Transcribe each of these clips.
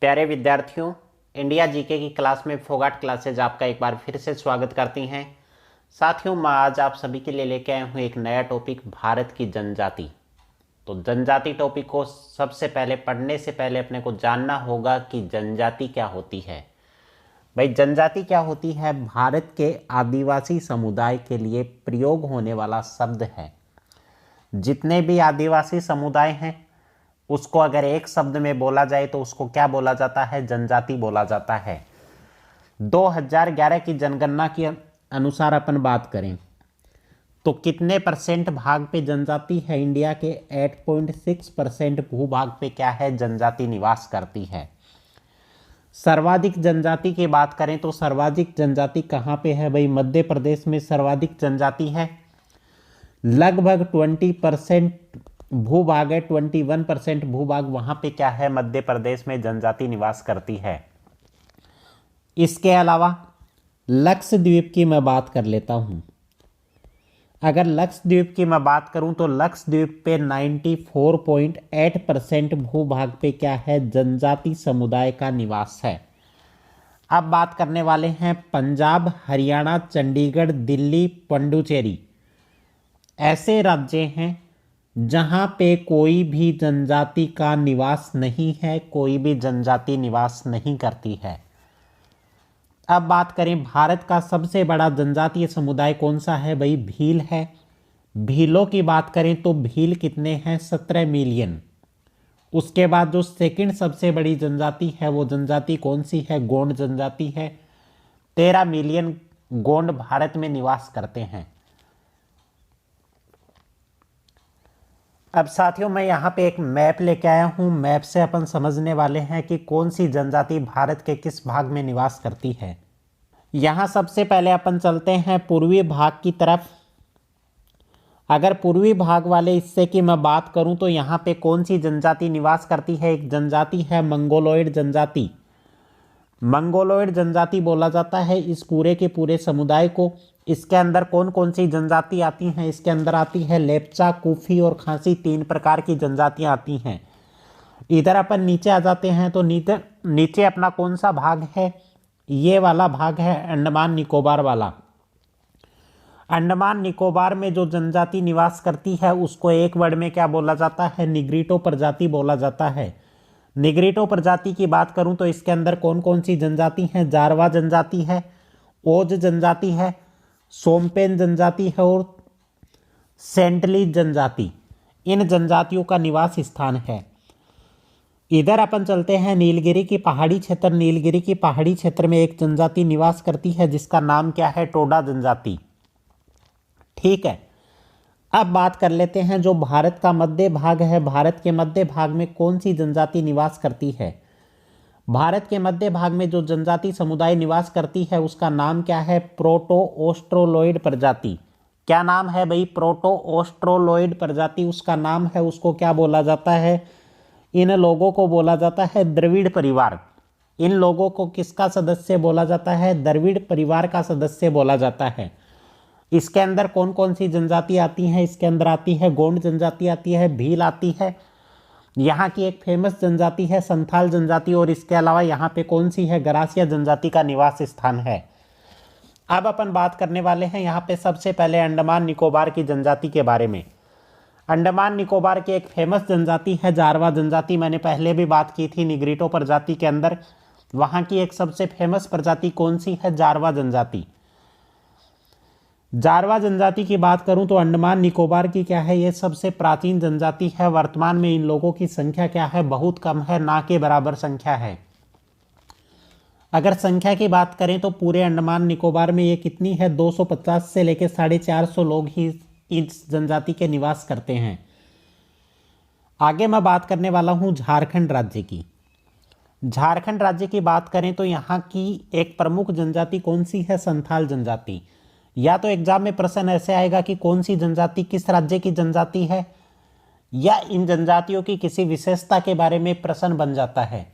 प्यारे विद्यार्थियों, India GK की क्लास में फोगाट क्लासेज आपका एक बार फिर से स्वागत करती हैं। साथियों, मैं आज आप सभी के लिए लेके आया हूँ एक नया टॉपिक, भारत की जनजाति। तो जनजाति टॉपिक को सबसे पहले पढ़ने से पहले अपने को जानना होगा कि जनजाति क्या होती है। भाई, जनजाति क्या होती है? भारत के आदिवासी समुदाय के लिए प्रयोग होने वाला शब्द है। जितने भी आदिवासी समुदाय हैं उसको अगर एक शब्द में बोला जाए तो उसको क्या बोला जाता है? जनजाति बोला जाता है। 2011 की जनगणना के अनुसार अपन बात करें तो कितने परसेंट भाग पे जनजाति है? इंडिया के 8.6% भूभाग पे क्या है? जनजाति निवास करती है। सर्वाधिक जनजाति की बात करें तो सर्वाधिक जनजाति कहाँ पे है? भाई, मध्य प्रदेश में सर्वाधिक जनजाति है। लगभग 20% भूभाग है, 21% भूभाग वहां पे क्या है? मध्य प्रदेश में जनजाति निवास करती है। इसके अलावा लक्षद्वीप की मैं बात कर लेता हूं। अगर लक्षद्वीप की मैं बात करूं तो लक्षद्वीप पे 94.8% भूभाग पे क्या है? जनजाति समुदाय का निवास है। अब बात करने वाले हैं पंजाब, हरियाणा, चंडीगढ़, दिल्ली, पुडुचेरी। ऐसे राज्य हैं जहां पे कोई भी जनजाति का निवास नहीं है, कोई भी जनजाति निवास नहीं करती है। अब बात करें भारत का सबसे बड़ा जनजातीय समुदाय कौन सा है? भाई, भील है। भीलों की बात करें तो भील कितने हैं? 17 मिलियन। उसके बाद जो सेकंड सबसे बड़ी जनजाति है वो जनजाति कौन सी है? गोंड जनजाति है। 13 मिलियन गोंड भारत में निवास करते हैं। अब साथियों, मैं यहाँ पे एक मैप लेके आया हूँ। मैप से अपन समझने वाले हैं कि कौन सी जनजाति भारत के किस भाग में निवास करती है। यहाँ सबसे पहले अपन चलते हैं पूर्वी भाग की तरफ। अगर पूर्वी भाग वाले हिस्से की मैं बात करूँ तो यहाँ पे कौन सी जनजाति निवास करती है? एक जनजाति है मंगोलॉयड जनजाति। मंगोलॉयड जनजाति बोला जाता है इस पूरे के पूरे समुदाय को। इसके अंदर कौन कौन सी जनजाति आती हैं? इसके अंदर आती है लेप्चा, कुफी और खासी, 3 प्रकार की जनजातियां आती हैं। इधर अपन नीचे आ जाते हैं तो नीचे अपना कौन सा भाग है? ये वाला भाग है अंडमान निकोबार वाला। अंडमान निकोबार में जो जनजाति निवास करती है उसको एक वर्ड में क्या बोला जाता है? निग्रिटो प्रजाति बोला जाता है। निग्रिटो प्रजाति की बात करूं तो इसके अंदर कौन कौन सी जनजाति है? जारवा जनजाति है, ओज जनजाति है, सोमपेन जनजाति है और सेंटली जनजाति। इन जनजातियों का निवास स्थान है। इधर अपन चलते हैं नीलगिरी की पहाड़ी क्षेत्र। नीलगिरी की पहाड़ी क्षेत्र में एक जनजाति निवास करती है जिसका नाम क्या है? टोडा जनजाति। ठीक है, अब बात कर लेते हैं जो भारत का मध्य भाग है। भारत के मध्य भाग में कौन सी जनजाति निवास करती है? भारत के मध्य भाग में जो जनजाति समुदाय निवास करती है उसका नाम क्या है? प्रोटो ऑस्ट्रोलॉइड प्रजाति। क्या नाम है भाई? प्रोटो ऑस्ट्रोलॉइड प्रजाति उसका नाम है। उसको क्या बोला जाता है? इन लोगों को बोला जाता है द्रविड़ परिवार। इन लोगों को किसका सदस्य बोला जाता है? द्रविड़ परिवार का सदस्य बोला जाता है। इसके अंदर कौन कौन सी जनजाति आती हैं? इसके अंदर आती है गोंड जनजाति आती है, भील आती है, यहाँ की एक फेमस जनजाति है संथाल जनजाति, और इसके अलावा यहाँ पे कौन सी है? गरासिया जनजाति का निवास स्थान है। अब अपन बात करने वाले हैं यहाँ पे सबसे पहले अंडमान निकोबार की जनजाति के बारे में। अंडमान निकोबार की एक फेमस जनजाति है जारवा जनजाति। मैंने पहले भी बात की थी निग्रिटो प्रजाति के अंदर। वहाँ की एक सबसे फेमस प्रजाति कौन सी है? जारवा जनजाति। जारवा जनजाति की बात करूं तो अंडमान निकोबार की क्या है? ये सबसे प्राचीन जनजाति है। वर्तमान में इन लोगों की संख्या क्या है? बहुत कम है, ना के बराबर संख्या है। अगर संख्या की बात करें तो पूरे अंडमान निकोबार में ये कितनी है? 250 से लेकर 450 लोग ही इस जनजाति के निवास करते हैं। आगे मैं बात करने वाला हूं झारखंड राज्य की। झारखंड राज्य की बात करें तो यहाँ की एक प्रमुख जनजाति कौन सी है? संथाल जनजाति। या तो एग्जाम में प्रश्न ऐसे आएगा कि कौन सी जनजाति किस राज्य की जनजाति है, या इन जनजातियों की किसी विशेषता के बारे में प्रश्न बन जाता है,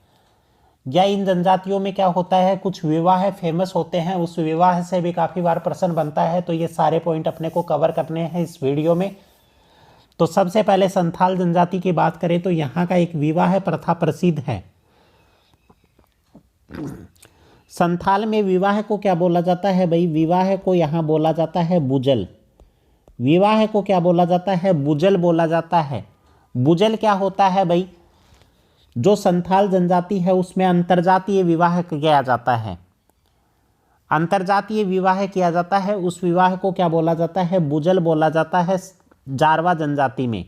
या इन जनजातियों में क्या होता है? कुछ विवाह फेमस होते हैं, उस विवाह से भी काफी बार प्रश्न बनता है। तो ये सारे पॉइंट अपने को कवर करने हैं इस वीडियो में। तो सबसे पहले संथाल जनजाति की बात करें तो यहाँ का एक विवाह प्रथा प्रसिद्ध है। संथाल में विवाह को क्या बोला जाता है भाई? विवाह को यहाँ बोला जाता है बुजल। विवाह को क्या बोला जाता है? बुजल बोला जाता है। बुजल क्या होता है भाई? जो संथाल जनजाति है उसमें अंतरजातीय विवाह किया जाता है। अंतरजातीय विवाह किया जाता है, उस विवाह को क्या बोला जाता है? बुजल बोला जाता है। जारवा जनजाति में,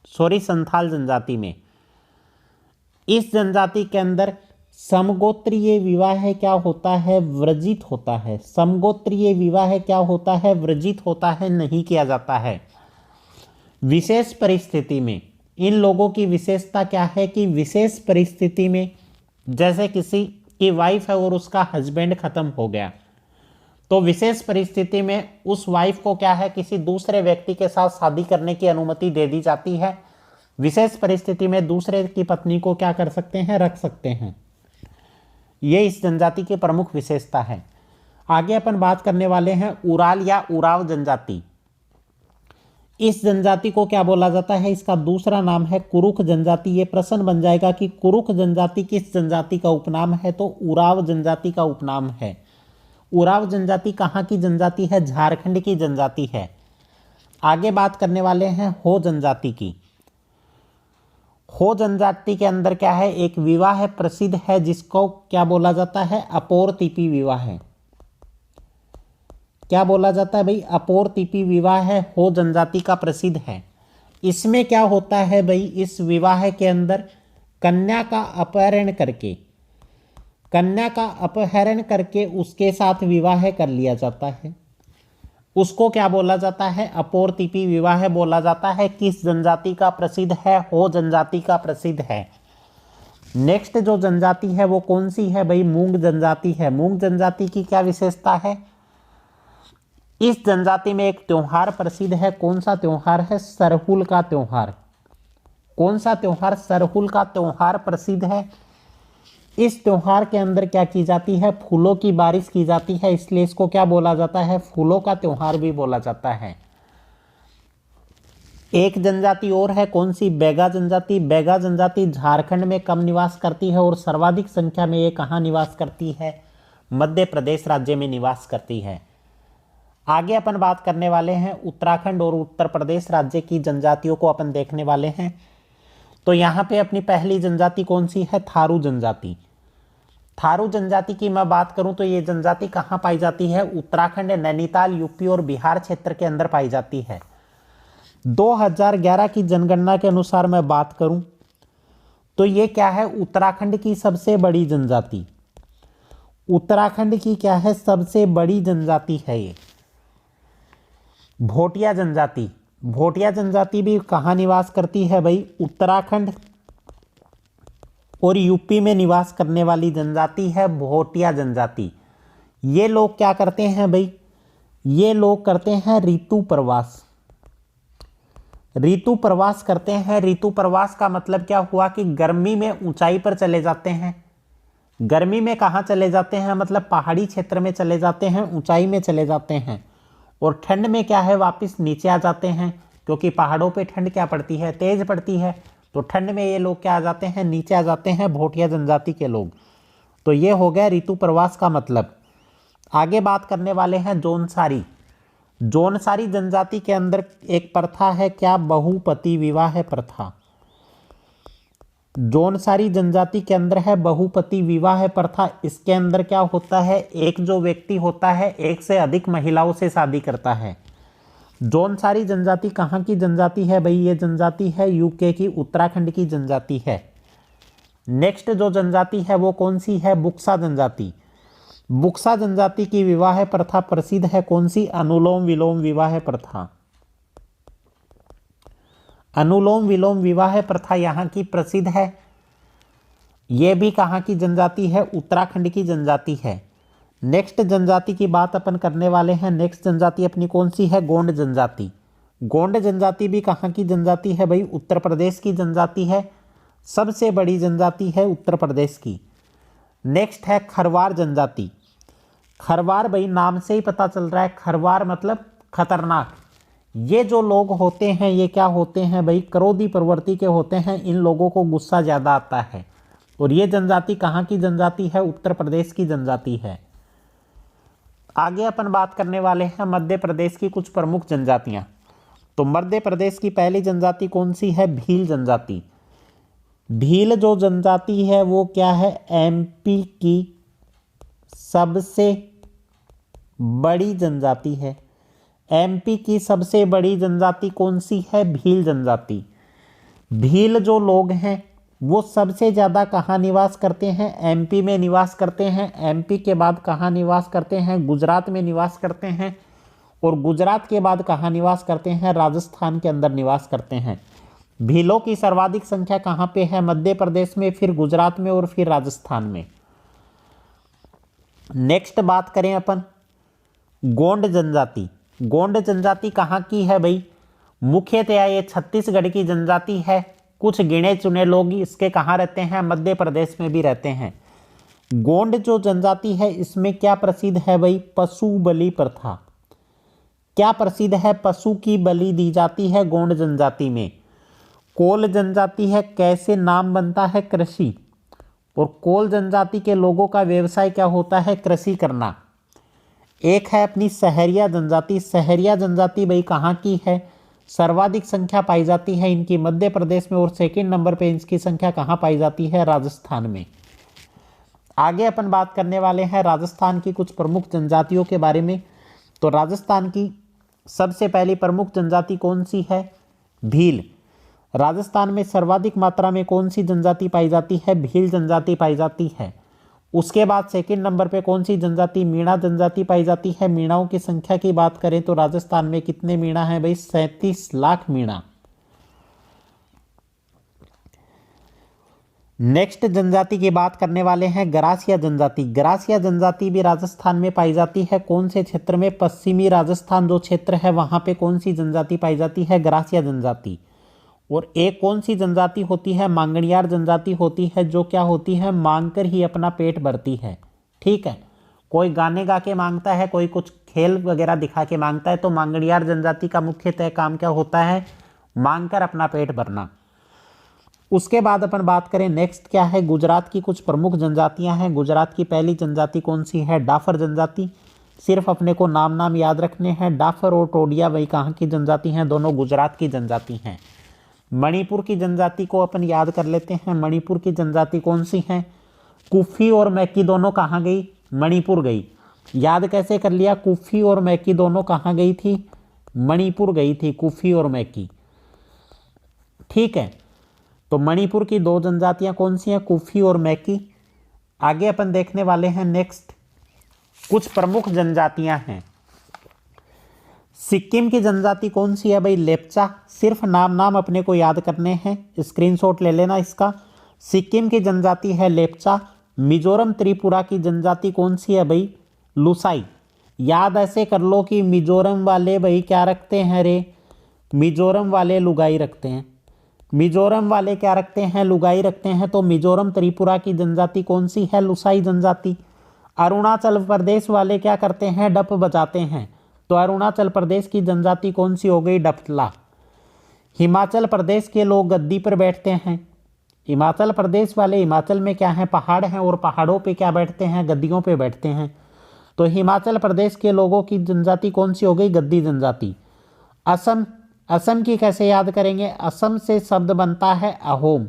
संथाल जनजाति में। इस जनजाति के अंदर समगोत्रीय विवाह क्या होता है? वर्जित होता है। समगोत्रीय विवाह क्या होता है? वर्जित होता है, नहीं किया जाता है। विशेष परिस्थिति में इन लोगों की विशेषता क्या है कि विशेष परिस्थिति में, जैसे किसी की वाइफ है और उसका हस्बैंड खत्म हो गया, तो विशेष परिस्थिति में उस वाइफ को क्या है, किसी दूसरे व्यक्ति के साथ शादी करने की अनुमति दे दी जाती है। विशेष परिस्थिति में दूसरे की पत्नी को क्या कर सकते हैं? रख सकते हैं। ये इस जनजाति की प्रमुख विशेषता है। आगे अपन बात करने वाले हैं उराल या उराव जनजाति। इस जनजाति को क्या बोला जाता है? इसका दूसरा नाम है कुरुख जनजाति। ये प्रश्न बन जाएगा कि कुरुख जनजाति किस जनजाति का उपनाम है? तो उराव जनजाति का उपनाम है। उराव जनजाति कहाँ की जनजाति है? झारखंड की जनजाति है। आगे बात करने वाले हैं हो जनजाति की। हो जनजाति के अंदर क्या है? एक विवाह प्रसिद्ध है जिसको क्या बोला जाता है? अपोरतिपी विवाह है। क्या बोला जाता है भाई? अपोरतिपी विवाह है, हो जनजाति का प्रसिद्ध है। इसमें क्या होता है भाई? इस विवाह के अंदर कन्या का अपहरण करके उसके साथ विवाह कर लिया जाता है। उसको क्या बोला जाता है? अपोरतिपी विवाह बोला जाता है। किस जनजाति का प्रसिद्ध है? हो जनजाति का प्रसिद्ध है। नेक्स्ट जो जनजाति है वो कौन सी है भाई? मूंग जनजाति है। मूंग जनजाति की क्या विशेषता है? इस जनजाति में एक त्योहार प्रसिद्ध है। कौन सा त्योहार है? सरहुल का त्योहार। कौन सा त्योहार? सरहुल का त्योहार प्रसिद्ध है। इस त्योहार के अंदर क्या की जाती है? फूलों की बारिश की जाती है, इसलिए इसको क्या बोला जाता है? फूलों का त्योहार भी बोला जाता है। एक जनजाति और है, कौन सी? बैगा जनजाति। बैगा जनजाति झारखंड में कम निवास करती है और सर्वाधिक संख्या में ये कहाँ निवास करती है? मध्य प्रदेश राज्य में निवास करती है। आगे अपन बात करने वाले हैं उत्तराखंड और उत्तर प्रदेश राज्य की जनजातियों को अपन देखने वाले हैं। तो यहाँ पे अपनी पहली जनजाति कौन सी है? थारू जनजाति। थारू जनजाति की मैं बात करूं तो ये जनजाति कहाँ पाई जाती है? उत्तराखंड, नैनीताल, यूपी और बिहार क्षेत्र के अंदर पाई जाती है। 2011 की जनगणना के अनुसार मैं बात करूं तो ये क्या है? उत्तराखंड की सबसे बड़ी जनजाति। उत्तराखंड की क्या है? सबसे बड़ी जनजाति है ये। भोटिया जनजाति। भोटिया जनजाति भी कहाँ निवास करती है भाई? उत्तराखंड और यूपी में निवास करने वाली जनजाति है भोटिया जनजाति। ये लोग क्या करते हैं भाई? ये लोग करते हैं ऋतु प्रवास। ऋतु प्रवास करते हैं। ऋतु प्रवास का मतलब क्या हुआ कि गर्मी में ऊंचाई पर चले जाते हैं। गर्मी में कहाँ चले जाते हैं? मतलब पहाड़ी क्षेत्र में चले जाते हैं, ऊंचाई में चले जाते हैं। और ठंड में क्या है? वापस नीचे आ जाते हैं, क्योंकि पहाड़ों पे ठंड क्या पड़ती है? तेज पड़ती है। तो ठंड में ये लोग क्या आ जाते हैं? नीचे आ जाते हैं, भोटिया जनजाति के लोग। तो ये हो गया ऋतु प्रवास का मतलब। आगे बात करने वाले हैं जौनसारी। जौनसारी जनजाति के अंदर एक प्रथा है, क्या? बहुपति विवाह प्रथा। जौनसारी जनजाति के अंदर है बहुपति विवाह प्रथा। इसके अंदर क्या होता है? एक जो व्यक्ति होता है एक से अधिक महिलाओं से शादी करता है। जौनसारी जनजाति कहाँ की जनजाति है भाई? ये जनजाति है यूके की, उत्तराखंड की जनजाति है। नेक्स्ट जो जनजाति है वो कौन सी है? बुक्सा जनजाति। बुक्सा जनजाति की विवाह प्रथा प्रसिद्ध है। कौन सी? अनुलोम विलोम विवाह प्रथा। अनुलोम विलोम विवाह प्रथा यहाँ की प्रसिद्ध है। ये भी कहाँ की जनजाति है? उत्तराखंड की जनजाति है। नेक्स्ट जनजाति की बात अपन करने वाले हैं। नेक्स्ट जनजाति अपनी कौन सी है? गोंड जनजाति। गोंड जनजाति भी कहाँ की जनजाति है भाई? उत्तर प्रदेश की जनजाति है। सबसे बड़ी जनजाति है उत्तर प्रदेश की। नेक्स्ट है खरवार जनजाति। खरवार भाई नाम से ही पता चल रहा है, खरवार मतलब खतरनाक। ये जो लोग होते हैं ये क्या होते हैं भाई? क्रोधी प्रवृत्ति के होते हैं। इन लोगों को गुस्सा ज़्यादा आता है। और ये जनजाति कहाँ की जनजाति है? उत्तर प्रदेश की जनजाति है। आगे अपन बात करने वाले हैं मध्य प्रदेश की कुछ प्रमुख जनजातियां। तो मध्य प्रदेश की पहली जनजाति कौन सी है? भील जनजाति। भील जो जनजाति है वो क्या है? एमपी की सबसे बड़ी जनजाति है। एमपी की सबसे बड़ी जनजाति कौन सी है? भील जनजाति। भील जो लोग हैं वो सबसे ज़्यादा कहाँ निवास करते हैं? एमपी में निवास करते हैं। एमपी के बाद कहाँ निवास करते हैं? गुजरात में निवास करते हैं। और गुजरात के बाद कहाँ निवास करते हैं? राजस्थान के अंदर निवास करते हैं। भीलों की सर्वाधिक संख्या कहाँ पे है? मध्य प्रदेश में, फिर गुजरात में और फिर राजस्थान में। नेक्स्ट बात करें अपन गोंड जनजाति। गोंड जनजाति कहाँ की है भाई? मुख्यतया ये छत्तीसगढ़ की जनजाति है। कुछ गिने चुने लोग इसके कहाँ रहते हैं? मध्य प्रदेश में भी रहते हैं। गोंड जो जनजाति है इसमें क्या प्रसिद्ध है भाई? पशु बलि प्रथा। क्या प्रसिद्ध है? पशु की बलि दी जाती है गोंड जनजाति में। कोल जनजाति है, कैसे नाम बनता है? कृषि। और कोल जनजाति के लोगों का व्यवसाय क्या होता है? कृषि करना। एक है अपनी सहरिया जनजाति। सहरिया जनजाति भाई कहाँ की है? सर्वाधिक संख्या पाई जाती है इनकी मध्य प्रदेश में, और सेकंड नंबर पे इसकी संख्या कहाँ पाई जाती है? राजस्थान में। आगे अपन बात करने वाले हैं राजस्थान की कुछ प्रमुख जनजातियों के बारे में। तो राजस्थान की सबसे पहली प्रमुख जनजाति कौन सी है? भील। राजस्थान में सर्वाधिक मात्रा में कौन सी जनजाति पाई जाती है? भील जनजाति पाई जाती है। उसके बाद सेकंड नंबर पे कौन सी जनजाति? मीणा जनजाति पाई जाती है। मीणाओं की संख्या की बात करें तो राजस्थान में कितने मीणा है भाई? 37 लाख मीणा। नेक्स्ट जनजाति की बात करने वाले हैं गरासिया जनजाति। गरासिया जनजाति भी राजस्थान में पाई जाती है। कौन से क्षेत्र में? पश्चिमी राजस्थान जो क्षेत्र है वहां पे कौन सी जनजाति पाई जाती है? गरासिया जनजाति। और एक कौन सी जनजाति होती है? मांगणियार जनजाति होती है, जो क्या होती है? मांग कर ही अपना पेट भरती है। ठीक है, कोई गाने गा के मांगता है, कोई कुछ खेल वगैरह दिखा के मांगता है। तो मांगणियार जनजाति का मुख्यतः काम क्या होता है? मांग कर अपना पेट भरना। उसके बाद अपन बात करें नेक्स्ट क्या है? गुजरात की कुछ प्रमुख जनजातियां हैं। गुजरात की पहली जनजाति कौन सी है? डाफर जनजाति। सिर्फ अपने को नाम याद रखने हैं। डाफर और टोडिया वही कहाँ की जनजाति हैं? दोनों गुजरात की जनजाति हैं। मणिपुर की जनजाति को अपन याद कर लेते हैं। मणिपुर की जनजाति कौन सी है? कुफी और मैकी दोनों कहाँ गई? मणिपुर गई। याद कैसे कर लिया? कुफी और मैकी दोनों कहाँ गई थी? मणिपुर गई थी, कुफी और मैकी। ठीक है, तो मणिपुर की दो जनजातियां कौन सी हैं? कुफी और मैकी। आगे अपन देखने वाले हैं नेक्स्ट कुछ प्रमुख जनजातियां हैं। सिक्किम की जनजाति कौन सी है भाई? लेप्चा। सिर्फ नाम अपने को याद करने हैं, स्क्रीनशॉट ले लेना इसका। सिक्किम की जनजाति है लेप्चा। मिजोरम त्रिपुरा की जनजाति कौन सी है भाई? लुसाई। याद ऐसे कर लो कि मिजोरम वाले भाई क्या रखते हैं रे? मिजोरम वाले लुगाई रखते हैं। मिजोरम वाले क्या रखते हैं? लुगाई रखते हैं। तो मिजोरम त्रिपुरा की जनजाति कौन सी है? लुसाई जनजाति। अरुणाचल प्रदेश वाले क्या करते हैं? डप बजाते हैं। तो अरुणाचल प्रदेश की जनजाति कौन सी हो गई? डपला। हिमाचल प्रदेश के लोग गद्दी पर बैठते हैं। हिमाचल प्रदेश वाले, हिमाचल में क्या है? पहाड़ हैं, और पहाड़ों पे क्या बैठते हैं? गद्दियों पे बैठते हैं। तो हिमाचल प्रदेश के लोगों की जनजाति कौन सी हो गई? गद्दी जनजाति। असम। असम की कैसे याद करेंगे? असम से शब्द बनता है अहोम।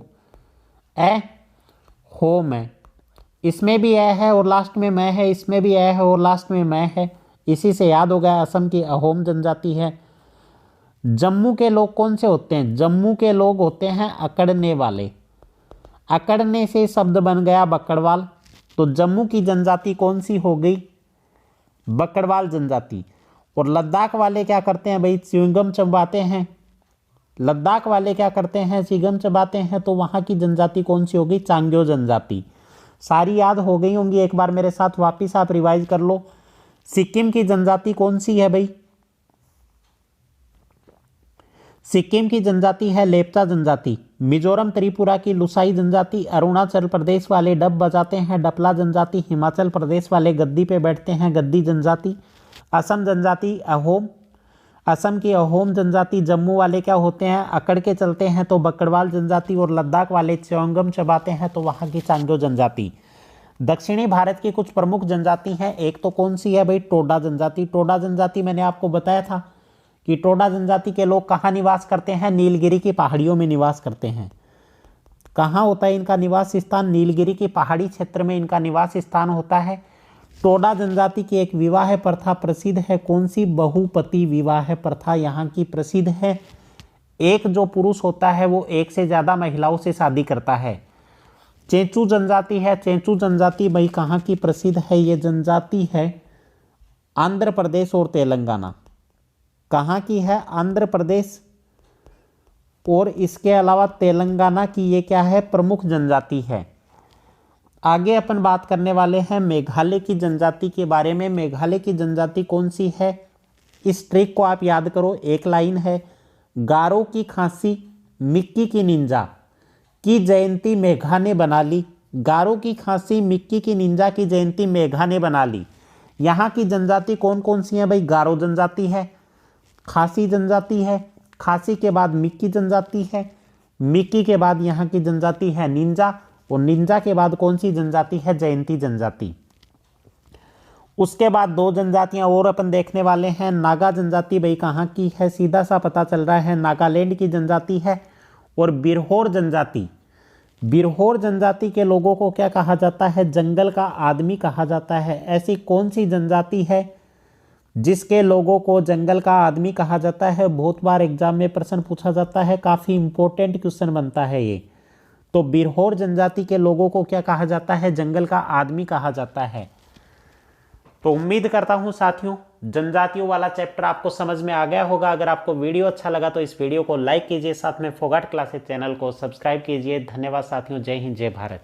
होम है, इसमें भी है और लास्ट में मैं है, इसमें भी है और लास्ट में मैं है। इसी से याद हो गया असम की अहोम जनजाति है। जम्मू के लोग कौन से होते हैं? जम्मू के लोग होते हैं अकड़ने वाले। अकड़ने से शब्द बन गया बकड़वाल। तो जम्मू की जनजाति कौन सी हो गई? बकड़वाल जनजाति। और लद्दाख वाले क्या करते हैं भाई? च्युइंगम चबाते हैं। लद्दाख वाले क्या करते हैं? च्युइंगम चबाते हैं। तो वहाँ की जनजाति कौन सी हो गई? चांग्यो जनजाति। सारी याद हो गई होंगी, एक बार मेरे साथ वापिस आप रिवाइज कर लो। सिक्किम की जनजाति कौन सी है भाई? सिक्किम की जनजाति है लेप्चा जनजाति। मिजोरम त्रिपुरा की लुसाई जनजाति। अरुणाचल प्रदेश वाले डब बजाते हैं, डपला जनजाति। हिमाचल प्रदेश वाले गद्दी पे बैठते हैं, गद्दी जनजाति। असम जनजाति अहोम। असम की अहोम जनजाति, जम्मू वाले क्या होते हैं, अकड़ के चलते हैं तो बकड़वाल जनजाति, और लद्दाख वाले च्योंगम चबाते हैं तो वहाँ की चांगो जनजाति। दक्षिणी भारत की कुछ प्रमुख जनजाति हैं, एक तो कौन सी है भाई, टोडा जनजाति। टोडा जनजाति मैंने आपको बताया था कि टोडा जनजाति के लोग कहाँ निवास करते हैं, नीलगिरी की पहाड़ियों में निवास करते हैं। कहाँ होता है इनका निवास स्थान, नीलगिरी की पहाड़ी क्षेत्र में इनका निवास स्थान होता है। टोडा जनजाति की एक विवाह प्रथा प्रसिद्ध है, कौन सी, बहुपति विवाह प्रथा यहाँ की प्रसिद्ध है। एक जो पुरुष होता है वो एक से ज्यादा महिलाओं से शादी करता है। चेंचू जनजाति है, चेंचू जनजाति भाई कहाँ की प्रसिद्ध है, ये जनजाति है आंध्र प्रदेश और तेलंगाना। कहाँ की है, आंध्र प्रदेश और इसके अलावा तेलंगाना की ये क्या है, प्रमुख जनजाति है। आगे अपन बात करने वाले हैं मेघालय की जनजाति के बारे में। मेघालय की जनजाति कौन सी है, इस ट्रिक को आप याद करो, एक लाइन है, गारो की खांसी मिक्की की निंजा की जयंती मेघा ने बना ली। गारो की खांसी मिक्की की निंजा की जयंती मेघा ने बना ली। यहाँ की जनजाति कौन कौन सी है भाई, गारो जनजाति है, खासी जनजाति है, खासी के बाद मिक्की जनजाति है, मिक्की के बाद यहाँ की जनजाति है निंजा, और निंजा के बाद कौन सी जनजाति है, जयंती जनजाति। उसके बाद दो जनजातियां और अपन देखने वाले हैं। नागा जनजाति भाई कहाँ की है, सीधा सा पता चल रहा है नागालैंड की जनजाति है। और बिरहोर जनजाति, बिरहोर जनजाति के लोगों को क्या कहा जाता है, जंगल का आदमी कहा जाता है। ऐसी कौन सी जनजाति है जिसके लोगों को जंगल का आदमी कहा जाता है, बहुत बार एग्जाम में प्रश्न पूछा जाता है, काफी इंपॉर्टेंट क्वेश्चन बनता है ये। तो बिरहोर जनजाति के लोगों को क्या कहा जाता है, जंगल का आदमी कहा जाता है। तो उम्मीद करता हूं साथियों जनजातियों वाला चैप्टर आपको समझ में आ गया होगा। अगर आपको वीडियो अच्छा लगा तो इस वीडियो को लाइक कीजिए, साथ में फोगाट क्लासेस चैनल को सब्सक्राइब कीजिए। धन्यवाद साथियों, जय हिंद जय भारत।